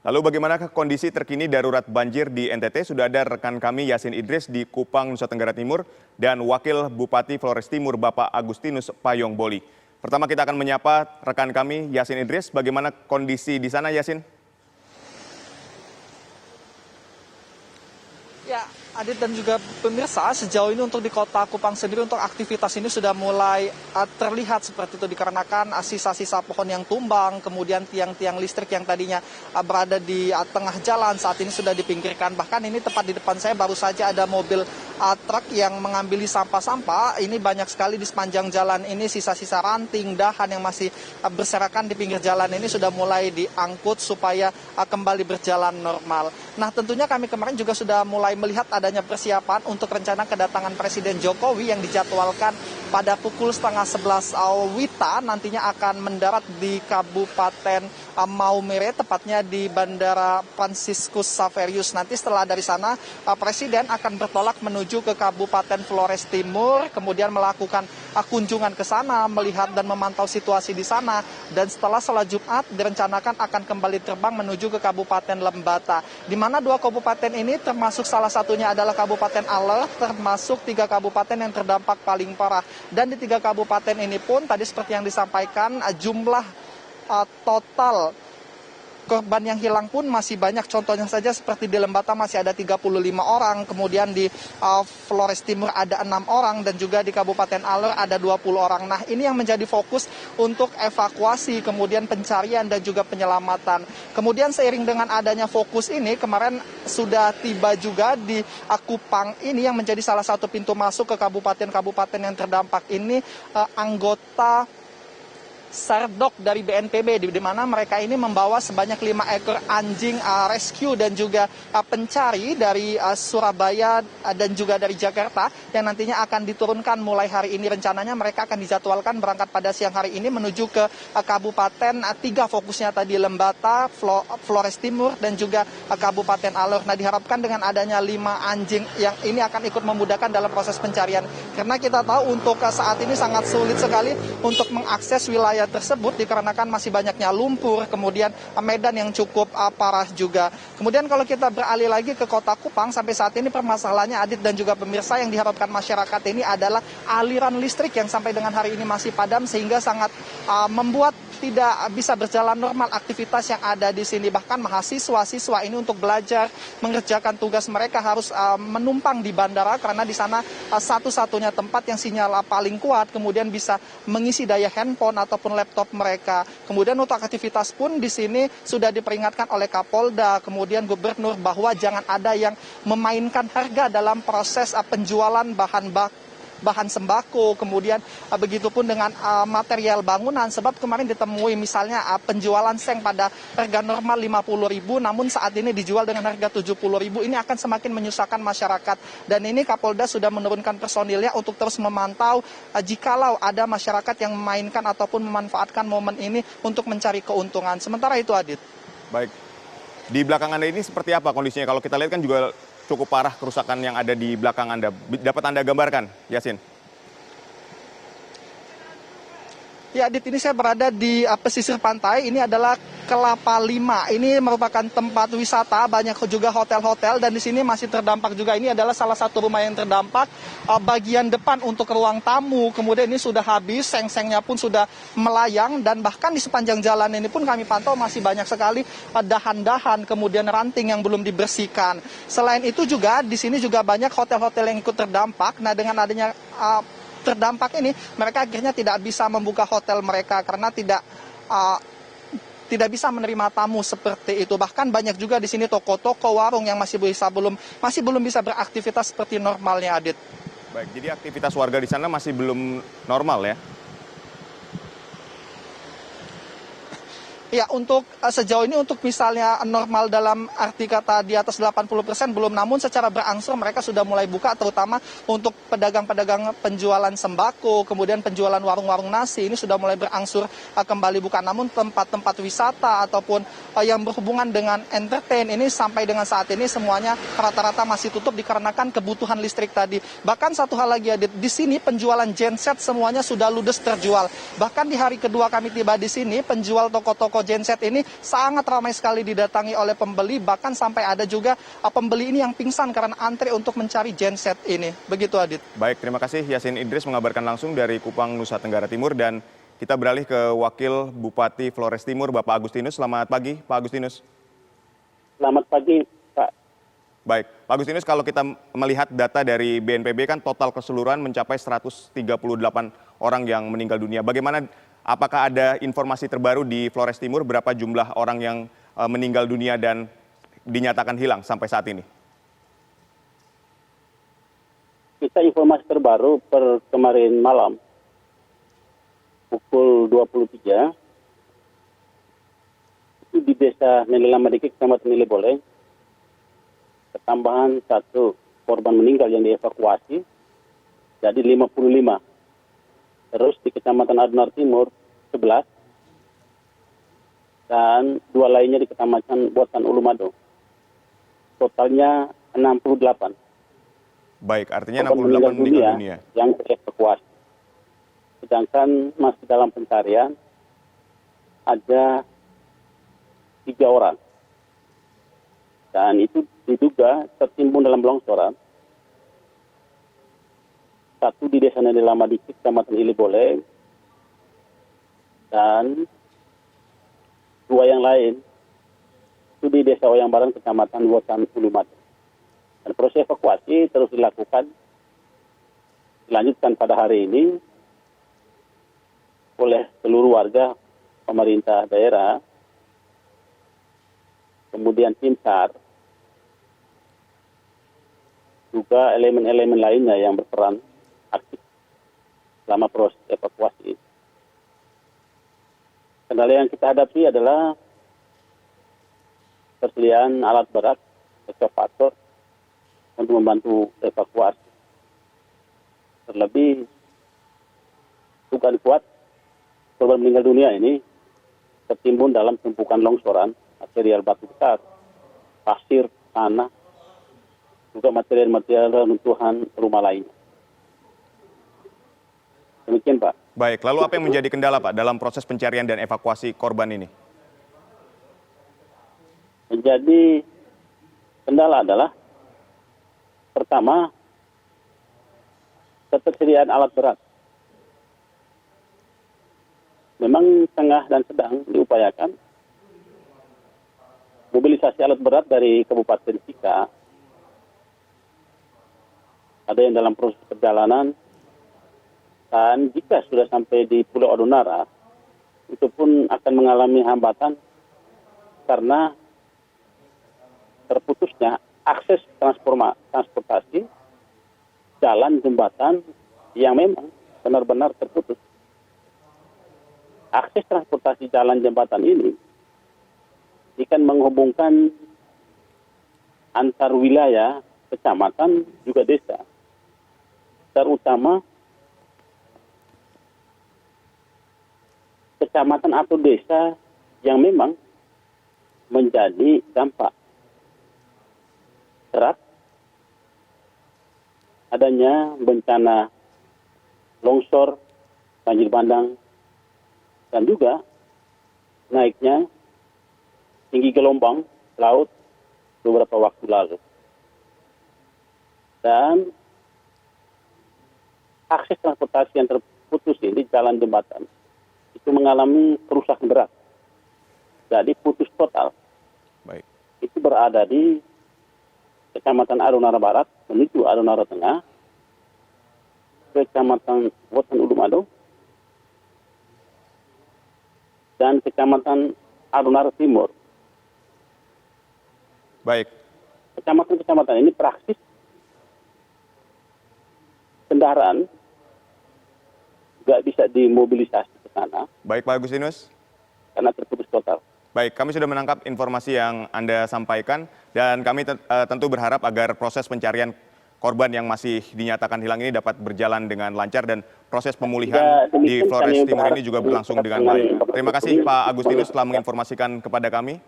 Lalu bagaimanakah kondisi terkini darurat banjir di NTT? Sudah ada rekan kami Yasin Idris di Kupang, Nusa Tenggara Timur, dan Wakil Bupati Flores Timur Bapak Agustinus Payongboli. Pertama kita akan menyapa rekan kami Yasin Idris. Bagaimana kondisi di sana, Yasin? Ya, Adit dan juga pemirsa, sejauh ini untuk di Kota Kupang sendiri untuk aktivitas ini sudah mulai terlihat seperti itu dikarenakan sisa-sisa pohon yang tumbang, kemudian tiang-tiang listrik yang tadinya berada di tengah jalan saat ini sudah dipinggirkan. Bahkan ini tepat di depan saya baru saja ada mobil truk yang mengambil sampah-sampah. Ini banyak sekali di sepanjang jalan ini sisa-sisa ranting, dahan yang masih berserakan di pinggir jalan ini sudah mulai diangkut supaya kembali berjalan normal. Nah, tentunya kami kemarin juga sudah mulai melihat adanya persiapan untuk rencana kedatangan Presiden Jokowi yang dijadwalkan pada pukul 10:30 WITA nantinya akan mendarat di Kabupaten Maumere, tepatnya di Bandara Franciscus Saverius. Nanti setelah dari sana, Presiden akan bertolak menuju ke Kabupaten Flores Timur, kemudian melakukan kunjungan ke sana, melihat dan memantau situasi di sana. Dan setelah sholat Jumat, direncanakan akan kembali terbang menuju ke Kabupaten Lembata, di mana dua kabupaten ini termasuk salah satunya adalah Kabupaten Alor, termasuk 3 kabupaten yang terdampak paling parah. Dan di 3 kabupaten ini pun tadi seperti yang disampaikan jumlah total korban yang hilang pun masih banyak. Contohnya saja seperti di Lembata masih ada 35 orang, kemudian di Flores Timur ada 6 orang, dan juga di Kabupaten Alor ada 20 orang. Nah, ini yang menjadi fokus untuk evakuasi, kemudian pencarian dan juga penyelamatan. Kemudian seiring dengan adanya fokus ini, kemarin sudah tiba juga di Kupang ini yang menjadi salah satu pintu masuk ke kabupaten-kabupaten yang terdampak ini anggota Serdok dari BNPB, di mana mereka ini membawa sebanyak 5 ekor anjing rescue dan juga pencari dari Surabaya dan juga dari Jakarta yang nantinya akan diturunkan mulai hari ini. Rencananya mereka akan dijadwalkan berangkat pada siang hari ini menuju ke Kabupaten 3 fokusnya tadi, Lembata, Flores Timur dan juga Kabupaten Alor. Nah, diharapkan dengan adanya 5 anjing yang ini akan ikut memudahkan dalam proses pencarian, karena kita tahu untuk saat ini sangat sulit sekali untuk mengakses wilayah tersebut dikarenakan masih banyaknya lumpur, kemudian medan yang cukup parah juga. Kemudian kalau kita beralih lagi ke Kota Kupang, sampai saat ini permasalahannya, Adit dan juga pemirsa, yang diharapkan masyarakat ini adalah aliran listrik yang sampai dengan hari ini masih padam, sehingga sangat membuat tidak bisa berjalan normal aktivitas yang ada di sini. Bahkan mahasiswa-siswa ini untuk belajar mengerjakan tugas mereka harus menumpang di bandara, karena di sana satu-satunya tempat yang sinyal paling kuat, kemudian bisa mengisi daya handphone ataupun laptop mereka. Kemudian untuk aktivitas pun di sini sudah diperingatkan oleh Kapolda, kemudian Gubernur, bahwa jangan ada yang memainkan harga dalam proses penjualan bahan sembako, kemudian begitupun dengan material bangunan, sebab kemarin ditemui misalnya penjualan seng pada harga normal 50.000 namun saat ini dijual dengan harga 70.000. Ini akan semakin menyusahkan masyarakat, dan ini Kapolda sudah menurunkan personilnya untuk terus memantau jikalau ada masyarakat yang memainkan ataupun memanfaatkan momen ini untuk mencari keuntungan. Sementara itu, Adit. Baik, di belakang Anda ini seperti apa kondisinya? Kalau kita lihat kan juga cukup parah kerusakan yang ada di belakang Anda. Dapat Anda gambarkan, Yasin? Ya, Adit, ini saya berada di pesisir pantai. Ini adalah Kelapa Lima. Ini merupakan tempat wisata, banyak juga hotel-hotel, dan di sini masih terdampak juga. Ini adalah salah satu rumah yang terdampak. Bagian depan untuk ruang tamu, kemudian ini sudah habis, seng-sengnya pun sudah melayang, dan bahkan di sepanjang jalan ini pun kami pantau masih banyak sekali dahan-dahan, kemudian ranting yang belum dibersihkan. Selain itu juga di sini juga banyak hotel-hotel yang ikut terdampak. Nah, dengan adanya terdampak ini, mereka akhirnya tidak bisa membuka hotel mereka karena tidak bisa menerima tamu seperti itu. Bahkan banyak juga di sini toko-toko, warung yang masih belum bisa beraktivitas seperti normalnya, Adit. Baik, jadi aktivitas warga di sana masih belum normal ya? Ya, untuk sejauh ini untuk misalnya normal dalam arti kata di atas 80% belum, namun secara berangsur mereka sudah mulai buka, terutama untuk pedagang-pedagang penjualan sembako, kemudian penjualan warung-warung nasi, ini sudah mulai berangsur kembali buka. Namun tempat-tempat wisata ataupun yang berhubungan dengan entertain ini sampai dengan saat ini semuanya rata-rata masih tutup dikarenakan kebutuhan listrik tadi. Bahkan satu hal lagi, di sini penjualan genset semuanya sudah ludes terjual. Bahkan di hari kedua kami tiba di sini, penjual toko-toko toko genset ini sangat ramai sekali didatangi oleh pembeli, bahkan sampai ada juga pembeli ini yang pingsan karena antri untuk mencari genset ini. Begitu, Adit. Baik, terima kasih Yasin Idris mengabarkan langsung dari Kupang, Nusa Tenggara Timur. Dan kita beralih ke Wakil Bupati Flores Timur, Bapak Agustinus. Selamat pagi, Pak Agustinus. Selamat pagi, Pak. Baik, Pak Agustinus, kalau kita melihat data dari BNPB kan total keseluruhan mencapai 138 orang yang meninggal dunia. Bagaimana, apakah ada informasi terbaru di Flores Timur berapa jumlah orang yang meninggal dunia dan dinyatakan hilang sampai saat ini? Kita informasi terbaru per kemarin malam, pukul 23, itu di desa Nelilamadiki, Kecamatan Nilebole, ketambahan 1 korban meninggal yang dievakuasi, jadi 55. Terus di Kecamatan Adunar Timur, 11, dan 2 lainnya di Kecamatan Botan Ulumado. Totalnya 68. Baik, artinya Korban 68 meninggal dunia. Yang dievakuasi. Sedangkan masih dalam pencarian ada 3 orang. Dan itu diduga tertimbun dalam longsoran. 1 di Desa Nelilamadiki, Kecamatan Ilibole, dan 2 yang lain itu di Desa Oyang Baran, Kecamatan Botan Ulumado. Dan proses evakuasi terus dilanjutkan pada hari ini oleh seluruh warga, pemerintah daerah, kemudian tim SAR, juga elemen-elemen lainnya yang berperan aktif selama proses evakuasi. Kendala yang kita hadapi adalah persediaan alat berat, ekskavator, untuk membantu evakuasi. Terlebih, dugaan kuat korban meninggal dunia ini tertimbun dalam tumpukan longsoran, material batu besar, pasir, tanah, juga material-material runtuhan rumah lainnya. Demikian, Pak. Baik, lalu apa yang menjadi kendala, Pak, dalam proses pencarian dan evakuasi korban ini? Menjadi kendala adalah pertama, ketersediaan alat berat. Memang tengah dan sedang diupayakan mobilisasi alat berat dari Kabupaten Sika. Ada yang dalam proses perjalanan, dan jika sudah sampai di Pulau Adonara, itu pun akan mengalami hambatan karena terputusnya akses transportasi jalan jembatan yang memang benar-benar terputus. Akses transportasi jalan jembatan ini akan menghubungkan antar wilayah, kecamatan, juga desa. Terutama kecamatan atau desa yang memang menjadi dampak erat adanya bencana longsor, banjir bandang, dan juga naiknya tinggi gelombang laut beberapa waktu lalu. Dan akses transportasi yang terputus ini, jalan jembatan, itu mengalami kerusakan berat. Jadi putus total. Baik. Itu berada di Kecamatan Adonara Barat menuju Adonara Tengah, Kecamatan Botan Ulumado, dan Kecamatan Adonara Timur. Baik. Kecamatan-kecamatan ini praktis kendaraan nggak bisa dimobilisasi ke sana. Baik, Pak Agustinus. Karena terputus total. Baik, kami sudah menangkap informasi yang Anda sampaikan dan kami tentu berharap agar proses pencarian korban yang masih dinyatakan hilang ini dapat berjalan dengan lancar dan proses pemulihan di Flores Timur ini juga berlangsung dengan baik. Terima kasih Pak Agustinus telah menginformasikan kepada kami.